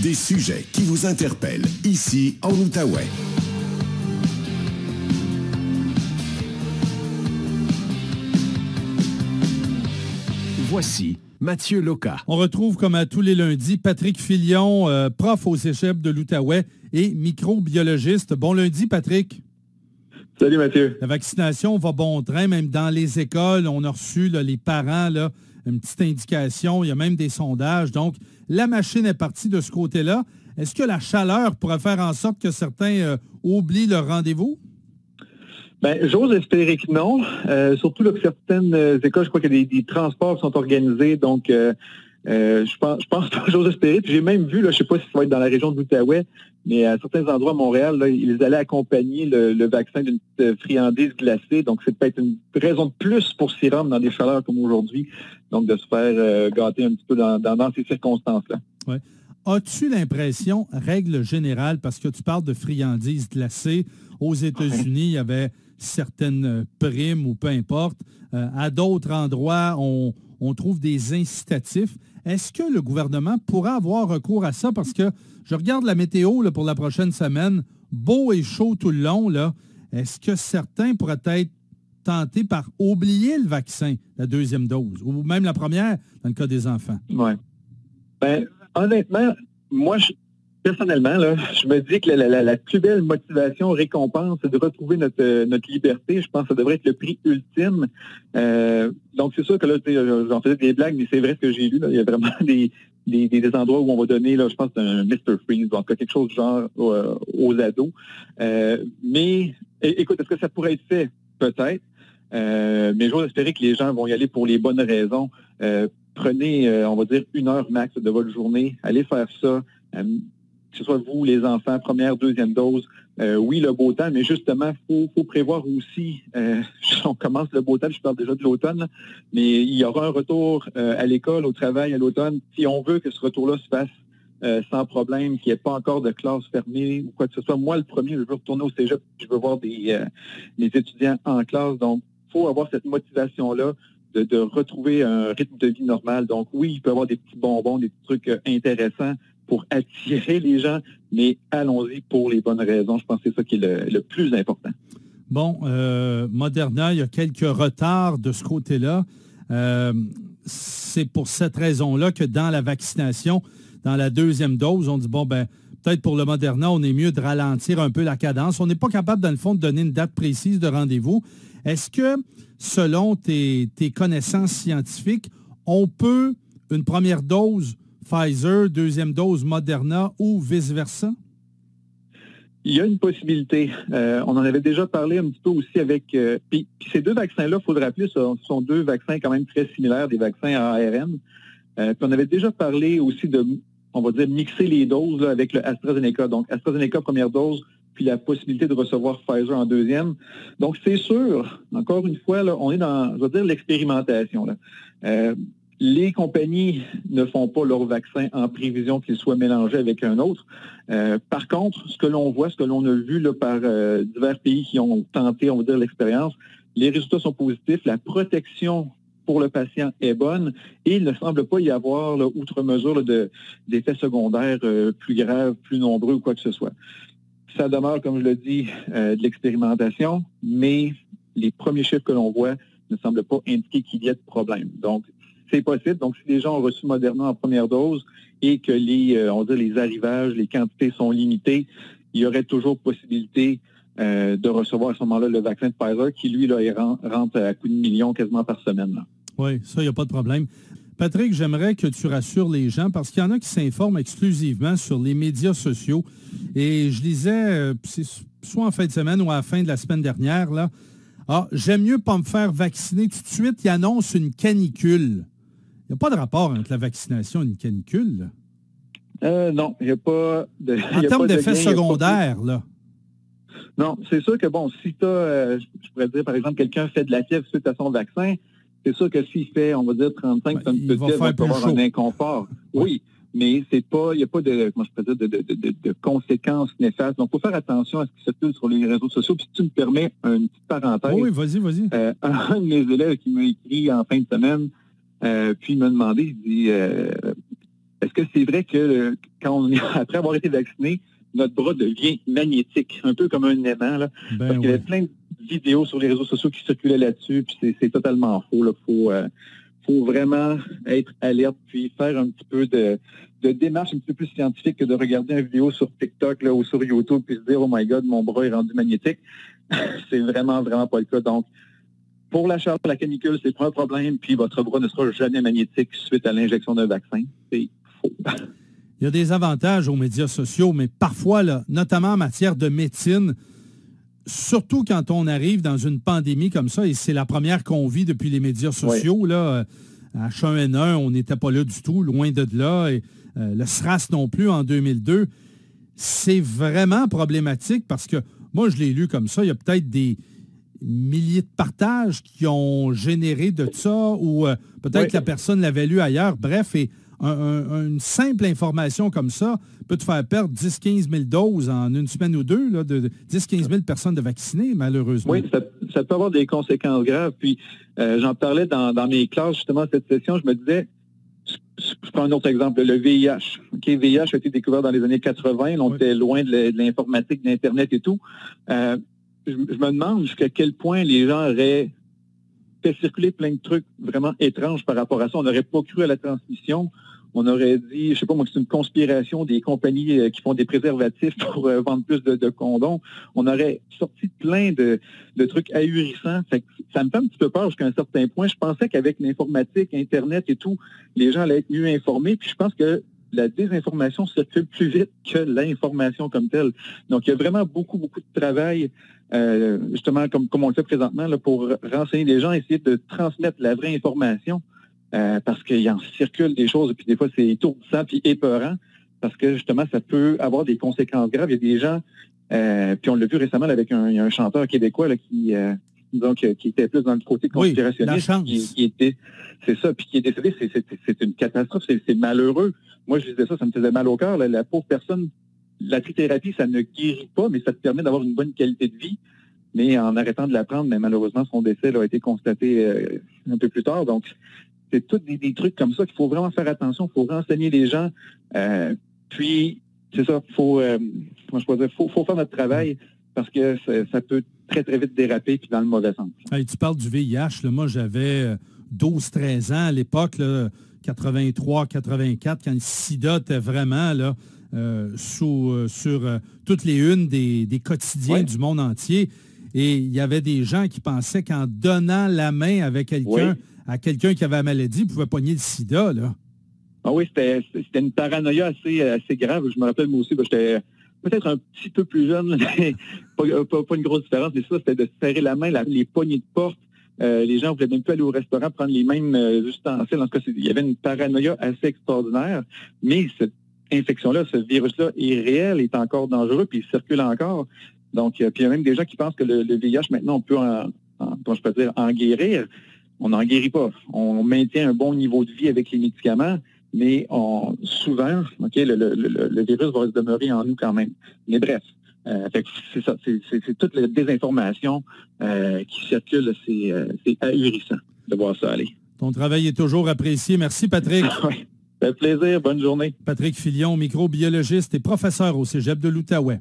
Des sujets qui vous interpellent ici en Outaouais. Voici Mathieu Loca. On retrouve, comme à tous les lundis, Patrick Filion, prof au Cégep de l'Outaouais et microbiologiste. Bon lundi, Patrick. Salut, Mathieu. La vaccination va bon train, même dans les écoles. On a reçu, là, les parents, là, une petite indication. Il y a même des sondages. Donc, la machine est partie de ce côté-là. Est-ce que la chaleur pourrait faire en sorte que certains oublient leur rendez-vous? Bien, j'ose espérer que non. Surtout là, que certaines écoles, je crois qu'il y a des transports qui sont organisés. Donc, je pense pas, j'ose espérer. Puis j'ai même vu, là, je ne sais pas si ça va être dans la région de l'Outaouais, mais à certains endroits à Montréal, là, ils allaient accompagner le vaccin d'une petite friandise glacée. Donc, c'est peut-être une raison de plus pour s'y rendre dans des chaleurs comme aujourd'hui. Donc, de se faire gâter un petit peu dans ces circonstances-là. Oui. As-tu l'impression, règle générale, parce que tu parles de friandises glacées, aux États-Unis, il y avait certaines primes ou peu importe. À d'autres endroits, on trouve des incitatifs. Est-ce que le gouvernement pourra avoir recours à ça? Parce que je regarde la météo là, pour la prochaine semaine, beau et chaud tout le long. Là. Est-ce que certains pourraient être tentés par oublier le vaccin, la deuxième dose, ou même la première, dans le cas des enfants? Oui. Bien, honnêtement, moi, personnellement, là, je me dis que la plus belle motivation, récompense, c'est de retrouver notre liberté. Je pense que ça devrait être le prix ultime. Donc, c'est sûr que là, j'en faisais des blagues, mais c'est vrai ce que j'ai lu. Là, il y a vraiment des endroits où on va donner, là, je pense, un Mr. Freeze, donc quelque chose du genre aux ados. Mais, écoute, est-ce que ça pourrait être fait? Peut-être. Mais j'ose espérer que les gens vont y aller pour les bonnes raisons. Prenez, on va dire, 1 heure max de votre journée. Allez faire ça. Que ce soit vous, les enfants, première, deuxième dose. Oui, le beau temps, mais justement, faut prévoir aussi, on commence le beau temps, je parle déjà de l'automne, mais il y aura un retour à l'école, au travail à l'automne. Si on veut que ce retour-là se fasse sans problème, qu'il n'y ait pas encore de classe fermée ou quoi que ce soit. Moi, le premier, je veux retourner au cégep, je veux voir mes étudiants en classe. Donc, il faut avoir cette motivation-là de retrouver un rythme de vie normal. Donc, oui, il peut y avoir des petits bonbons, des petits trucs intéressants pour attirer les gens, mais allons-y pour les bonnes raisons. Je pense que c'est ça qui est le plus important. Bon, Moderna, il y a quelques retards de ce côté-là. C'est pour cette raison-là que dans la vaccination, dans la deuxième dose, on dit, bon, ben peut-être pour le Moderna, on est mieux de ralentir un peu la cadence. On n'est pas capable, dans le fond, de donner une date précise de rendez-vous. Est-ce que, selon tes connaissances scientifiques, on peut, une première dose Pfizer, deuxième dose Moderna ou vice-versa? Il y a une possibilité. On en avait déjà parlé un petit peu aussi avec... puis ces deux vaccins-là, il faut le rappeler, ce sont deux vaccins quand même très similaires, des vaccins à ARN. Puis on avait déjà parlé aussi de, on va dire, mixer les doses là, avec le AstraZeneca. Donc, AstraZeneca, première dose, puis la possibilité de recevoir Pfizer en deuxième. Donc, c'est sûr, encore une fois, là, on est dans, je veux dire, l'expérimentation. Là. Les compagnies ne font pas leur vaccin en prévision qu'il soit mélangé avec un autre. Par contre, ce que l'on voit, ce que l'on a vu là, par divers pays qui ont tenté, on va dire, l'expérience, les résultats sont positifs, la protection pour le patient est bonne et il ne semble pas y avoir, là, outre mesure, là, d'effets secondaires plus graves, plus nombreux ou quoi que ce soit. Ça demeure, comme je le dis, de l'expérimentation, mais les premiers chiffres que l'on voit ne semblent pas indiquer qu'il y ait de problème. Donc, c'est possible. Donc, si les gens ont reçu Moderna en première dose et que on va dire les arrivages, les quantités sont limitées, il y aurait toujours possibilité de recevoir à ce moment-là le vaccin de Pfizer qui, lui, là, rentre à coups de millions quasiment par semaine. Là. Oui, ça, il n'y a pas de problème. Patrick, j'aimerais que tu rassures les gens parce qu'il y en a qui s'informent exclusivement sur les médias sociaux. Et je lisais, soit en fin de semaine ou à la fin de la semaine dernière, là, j'aime mieux pas me faire vacciner tout de suite. Ils annoncent une canicule. Il n'y a pas de rapport entre la vaccination et une canicule. Non, il n'y a pas de... En termes d'effets secondaires, là. Non, c'est sûr que, bon, si tu as, je pourrais dire, par exemple, quelqu'un fait de la fièvre suite à son vaccin, c'est sûr que s'il fait, on va dire, 35, c'est un peu de fièvre, il va avoir un inconfort. Oui, mais c'est pas, il n'y a pas de, comment je peux dire, de conséquences néfastes. Donc, il faut faire attention à ce qui se fait sur les réseaux sociaux. Puis, si tu me permets une petite parenthèse. Oui, vas-y. Un de mes élèves qui m'a écrit en fin de semaine, puis il m'a demandé, il dit, est-ce que c'est vrai que après avoir été vacciné, notre bras devient magnétique, un peu comme un aimant. Là, parce qu'il y avait plein de vidéos sur les réseaux sociaux qui circulaient là-dessus, puis c'est totalement faux. Il faut vraiment être alerte, puis faire un petit peu de démarche un petit peu plus scientifique que de regarder une vidéo sur TikTok là, ou sur YouTube, puis se dire « Oh my God, mon bras est rendu magnétique ». C'est vraiment, vraiment pas le cas. Donc, pour la chaleur, la canicule, c'est pas un problème, puis votre bras ne sera jamais magnétique suite à l'injection d'un vaccin. C'est faux. Il y a des avantages aux médias sociaux, mais parfois, là, notamment en matière de médecine, surtout quand on arrive dans une pandémie comme ça, et c'est la première qu'on vit depuis les médias sociaux, là, H1N1, on n'était pas là du tout, loin de là, et le SRAS non plus en 2002. C'est vraiment problématique parce que moi, je l'ai lu comme ça, il y a peut-être des milliers de partages qui ont généré de ça, ou peut-être que la personne l'avait lu ailleurs. Bref, et une simple information comme ça peut te faire perdre 10-15 000 doses en une semaine ou deux, là, de 10-15 000 personnes de vaccinées, malheureusement. Oui, ça peut avoir des conséquences graves. Puis, j'en parlais dans mes classes, justement, cette session, je me disais, je prends un autre exemple, le VIH. Le VIH a été découvert dans les années 80, on était loin de l'informatique, de l'Internet et tout. Je me demande jusqu'à quel point les gens auraient fait circuler plein de trucs vraiment étranges par rapport à ça. On n'aurait pas cru à la transmission. On aurait dit, je sais pas moi, que c'est une conspiration des compagnies qui font des préservatifs pour vendre plus de condoms. On aurait sorti plein de trucs ahurissants. Fait que ça me fait un petit peu peur jusqu'à un certain point. Je pensais qu'avec l'informatique, Internet et tout, les gens allaient être mieux informés. Puis je pense que la désinformation circule plus vite que l'information comme telle. Donc, il y a vraiment beaucoup, beaucoup de travail, justement, comme on le fait présentement, là, pour renseigner les gens, essayer de transmettre la vraie information, parce qu'il en circule des choses, et puis des fois, c'est étourdissant puis épeurant, parce que, justement, ça peut avoir des conséquences graves. Il y a des gens, puis on l'a vu récemment là, avec un chanteur québécois là, qui était plus dans le côté conspirationniste. C'est ça, puis qui est décédé, c'est une catastrophe, c'est malheureux. Moi, je disais ça me faisait mal au cœur. La pauvre personne, la trithérapie, ça ne guérit pas, mais ça te permet d'avoir une bonne qualité de vie. Mais en arrêtant de la prendre, mais malheureusement, son décès a été constaté un peu plus tard. Donc, c'est tous des trucs comme ça qu'il faut vraiment faire attention. Il faut renseigner les gens. Puis, c'est ça, faut faire notre travail parce que ça peut très, très vite déraper puis dans le mauvais sens. Hey, tu parles du VIH. Là, moi, j'avais 12-13 ans à l'époque, 83-84, quand le sida était vraiment là, sur toutes les unes des quotidiens du monde entier. Et il y avait des gens qui pensaient qu'en donnant la main avec quelqu'un, à quelqu'un qui avait la maladie, il pouvait pogner le sida. Là. Ah oui, c'était une paranoïa assez grave. Je me rappelle, moi aussi, j'étais peut-être un petit peu plus jeune, mais pas une grosse différence. Mais ça, c'était de serrer la main, les poignées de porte. Les gens ne voulaient même plus aller au restaurant prendre les mêmes ustensiles. En tout cas, il y avait une paranoïa assez extraordinaire. Mais cette infection-là, ce virus-là est réel, est encore dangereux, puis il circule encore. Donc, puis il y a même des gens qui pensent que le VIH, maintenant, on peut en guérir. On n'en guérit pas. On maintient un bon niveau de vie avec les médicaments, mais souvent, le virus va se demeurer en nous quand même. Mais bref, c'est ça. C'est toute la désinformation qui circule. C'est ahurissant de voir ça aller. Ton travail est toujours apprécié. Merci, Patrick. Oui, ça fait plaisir. Bonne journée. Patrick Filion, microbiologiste et professeur au Cégep de l'Outaouais.